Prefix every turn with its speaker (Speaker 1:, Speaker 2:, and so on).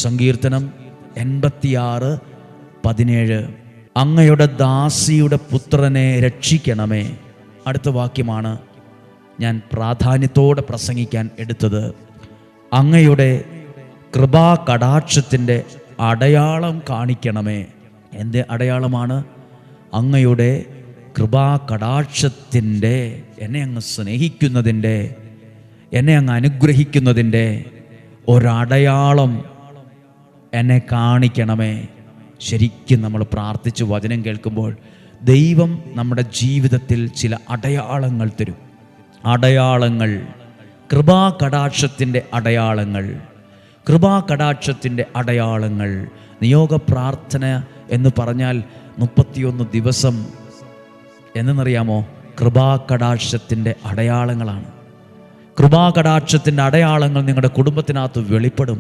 Speaker 1: സങ്കീർത്തനം 86:17. അങ്ങയുടെ ദാസിയുടെ പുത്രനെ രക്ഷിക്കണമേ. അടുത്ത വാക്യമാണ് ഞാൻ പ്രാധാന്യത്തോടെ പ്രസംഗിക്കാൻ എടുത്തത്. അങ്ങയുടെ കൃപാകടാക്ഷത്തിൻ്റെ അടയാളം കാണിക്കണമേ. എന്ത് അടയാളമാണ്? അങ്ങയുടെ കൃപാകടാക്ഷത്തിൻ്റെ, എന്നെ അങ്ങ് സ്നേഹിക്കുന്നതിൻ്റെ, എന്നെ അങ്ങ് അനുഗ്രഹിക്കുന്നതിൻ്റെ ഒരടയാളം എന്നെ കാണിക്കണമേ. ശരിക്കും നമ്മൾ പ്രാർത്ഥിച്ച് വചനം കേൾക്കുമ്പോൾ ദൈവം നമ്മുടെ ജീവിതത്തിൽ ചില അടയാളങ്ങൾ തരും. അടയാളങ്ങൾ, കൃപാകടാക്ഷത്തിൻ്റെ അടയാളങ്ങൾ, കൃപാകടാക്ഷത്തിൻ്റെ അടയാളങ്ങൾ. നിയോഗ പ്രാർത്ഥന എന്ന് പറഞ്ഞാൽ 31 ദിവസം എന്നറിയാമോ? കൃപാകടാക്ഷത്തിൻ്റെ അടയാളങ്ങളാണ്. കൃപാകടാക്ഷത്തിൻ്റെ അടയാളങ്ങൾ നിങ്ങളുടെ കുടുംബത്തിനകത്ത് വെളിപ്പെടും.